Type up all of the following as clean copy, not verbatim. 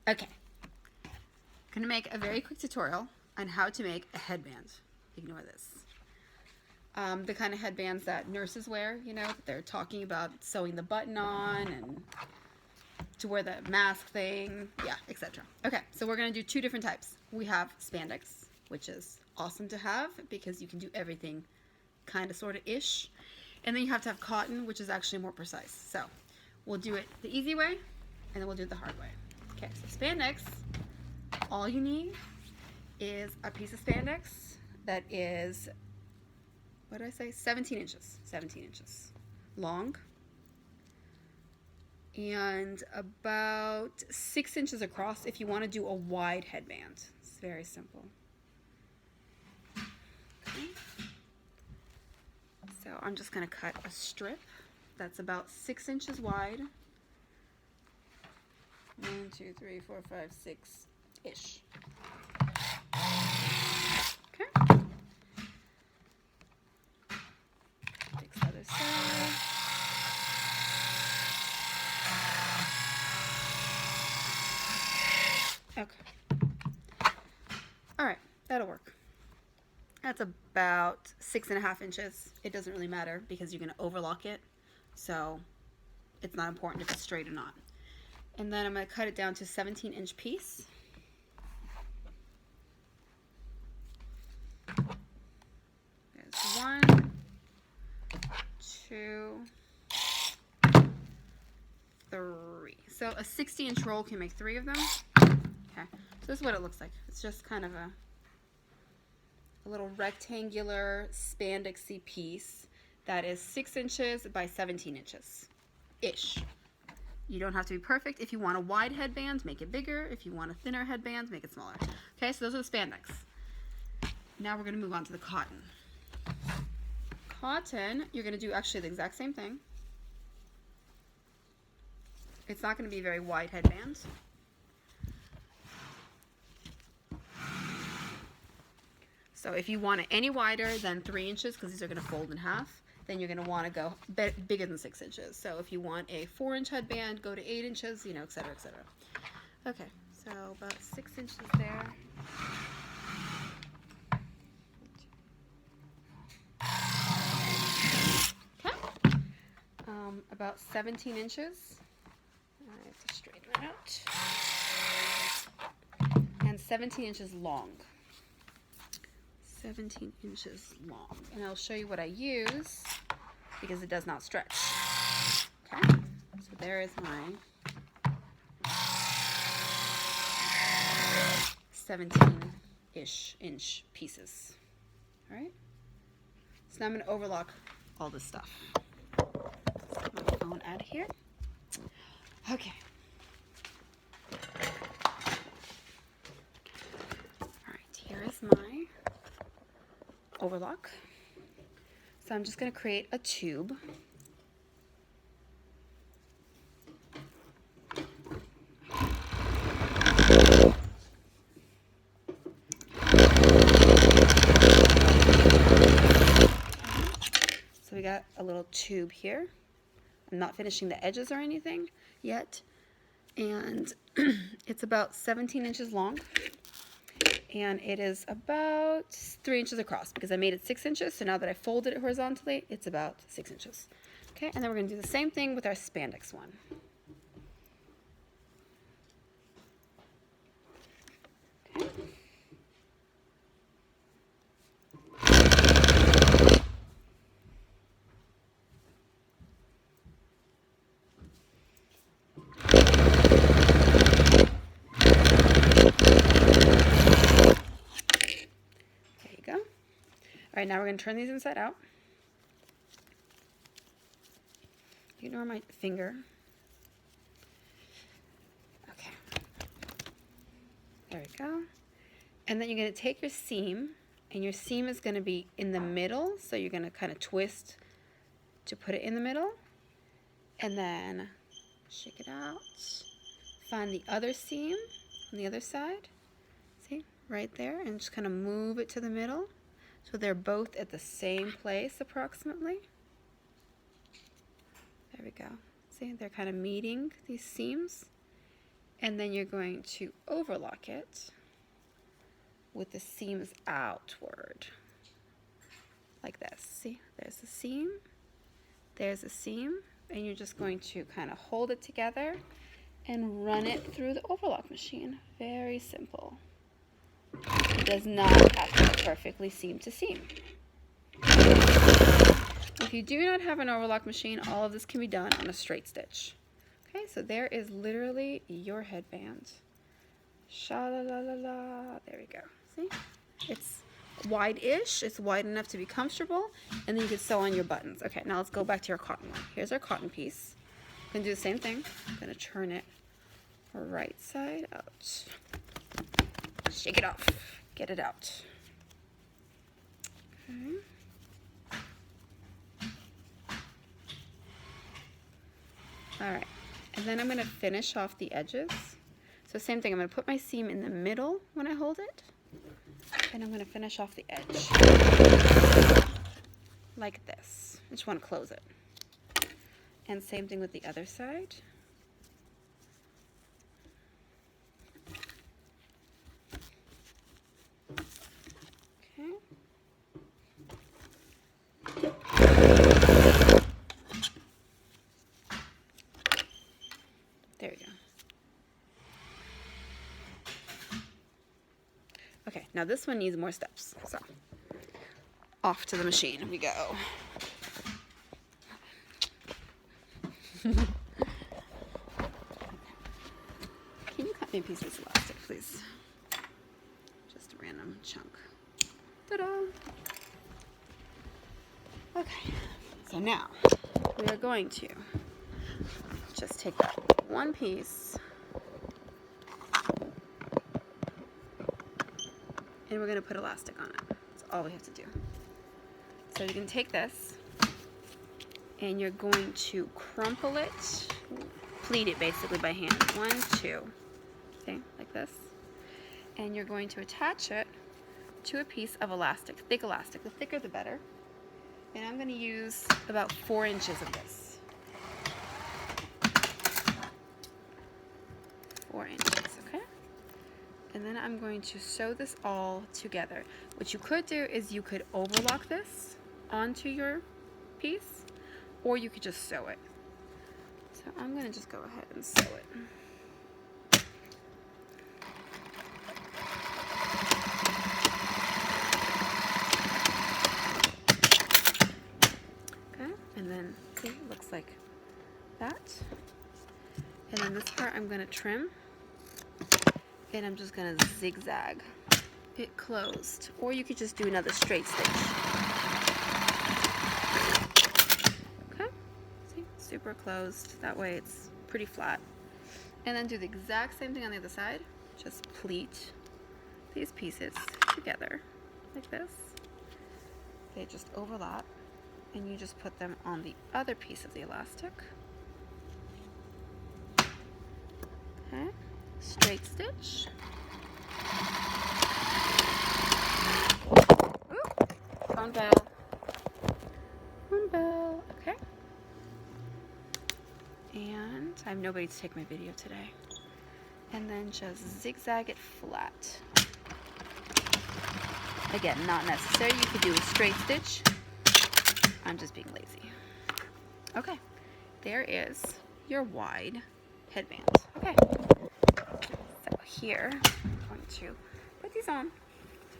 Okay, I'm gonna make a very quick tutorial on how to make a headband. Ignore this. The kind of headbands that nurses wear, you know, that they're talking about sewing the button on and to wear the mask thing, yeah, etc. Okay, so we're gonna do two different types. We have spandex, which is awesome to have because you can do everything kind of sort of ish. And then you have to have cotton, which is actually more precise. So we'll do it the easy way and then we'll do it the hard way. Okay, so spandex, all you need is a piece of spandex that is, what did I say? 17 inches. 17 inches long and about 6 inches across if you want to do a wide headband. It's very simple. Okay. So I'm just going to cut a strip that's about 6 inches wide. 1, 2, 3, 4, 5, 6 ish. Okay. Fix the other side. Okay. All right, that'll work. That's about 6.5 inches. It doesn't really matter because you're going to overlock it, so it's not important if it's straight or not. And then I'm going to cut it down to a 17-inch piece. There's 1, 2, 3. So a 60-inch roll can make 3 of them. Okay, so this is what it looks like. It's just kind of a little rectangular spandexy piece that is 6 inches by 17 inches-ish. You don't have to be perfect. If you want a wide headband, make it bigger. If you want a thinner headband, make it smaller. Okay, so those are the spandex. Now we're going to move on to the cotton. Cotton, you're going to do actually the exact same thing. It's not going to be a very wide headband. So if you want it any wider than 3 inches, because these are going to fold in half, then you're going to want to go bigger than 6 inches. So if you want a 4-inch headband, go to 8 inches, you know, etc., etc. Okay, so about 6 inches there. Okay, about 17 inches. I have to straighten that out. And 17 inches long. 17 inches long, and I'll show you what I use because it does not stretch. Okay, so there is my 17-ish inch pieces. All right, so now I'm going to overlock all this stuff. Let's put my phone out of here. Okay. All right, here is my overlock. So I'm just going to create a tube. So we got a little tube here. I'm not finishing the edges or anything yet. And it's about 17 inches long. And it is about 3 inches across because I made it 6 inches. So now that I folded it horizontally, it's about 6 inches. Okay, and then we're going to do the same thing with our spandex one. Okay. All right, now we're going to turn these inside out. Ignore my finger. Okay. There we go. And then you're going to take your seam, and your seam is going to be in the middle, so you're going to kind of twist to put it in the middle. And then shake it out. Find the other seam on the other side. See, right there, and just kind of move it to the middle. So they're both at the same place approximately. There we go. See, they're kind of meeting these seams. And then you're going to overlock it with the seams outward, like this. See, there's a seam, there's a seam, and you're just going to kind of hold it together and run it through the overlock machine. Very simple. It does not have to be perfectly seam to seam. If you do not have an overlock machine, all of this can be done on a straight stitch. Okay, so there is literally your headband. Sha-la-la-la-la. There we go. See? It's wide-ish. It's wide enough to be comfortable. And then you can sew on your buttons. Okay, now let's go back to your cotton one. Here's our cotton piece. I'm going to do the same thing. I'm going to turn it right side out. Shake it off. Get it out. Okay. All right. And then I'm going to finish off the edges. So same thing, I'm going to put my seam in the middle when I hold it, and I'm going to finish off the edge like this. I just want to close it. And same thing with the other side. Okay. There we go. Okay, now this one needs more steps, so off to the machine we go. Can you cut me a piece of this elastic, please? Just a random chunk. Ta-da! Okay, so now we are going to just take that one piece and we're going to put elastic on it. That's all we have to do. So you can take this and you're going to crumple it, pleat it basically by hand. 1, 2, okay, like this. And you're going to attach it to a piece of elastic, thick elastic. The thicker the better. And I'm going to use about 4 inches of this. 4 inches, okay? And then I'm going to sew this all together. What you could do is you could overlock this onto your piece, or you could just sew it. So I'm going to just go ahead and sew it. Okay, and then see, it looks like that. And then this part I'm going to trim. And I'm just going to zigzag it closed. Or you could just do another straight stitch. Okay, see, super closed. That way it's pretty flat. And then do the exact same thing on the other side. Just pleat these pieces together like this. They just overlap. And you just put them on the other piece of the elastic. Okay. Straight stitch. Ooh, phone bell. Phone bell. Okay. And I have nobody to take my video today. And then just zigzag it flat. Again, not necessary. You could do a straight stitch. I'm just being lazy. Okay. There is your wide headband. Okay. So here, I'm going to put these on.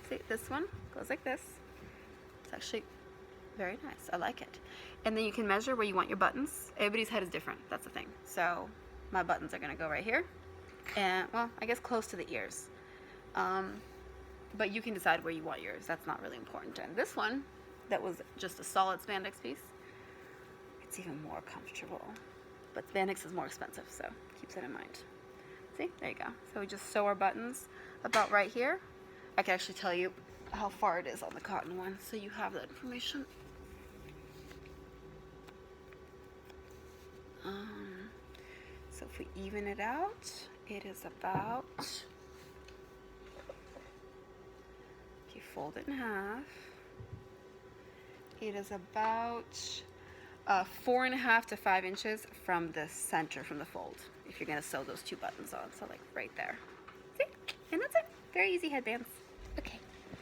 See, this one goes like this. It's actually very nice. I like it. And then you can measure where you want your buttons. Everybody's head is different. That's the thing. So my buttons are going to go right here. And, well, I guess close to the ears. But you can decide where you want yours. That's not really important. And this one, that was just a solid spandex piece, it's even more comfortable. But spandex is more expensive, so keep that in mind. See, there you go. So we just sew our buttons about right here. I can actually tell you how far it is on the cotton one, so you have that information. So if we even it out, it is about, if you fold it in half, it is about 4.5 to 5 inches from the center, from the fold. if you're gonna sew those 2 buttons on. So like right there. See? And that's it. Very easy headbands.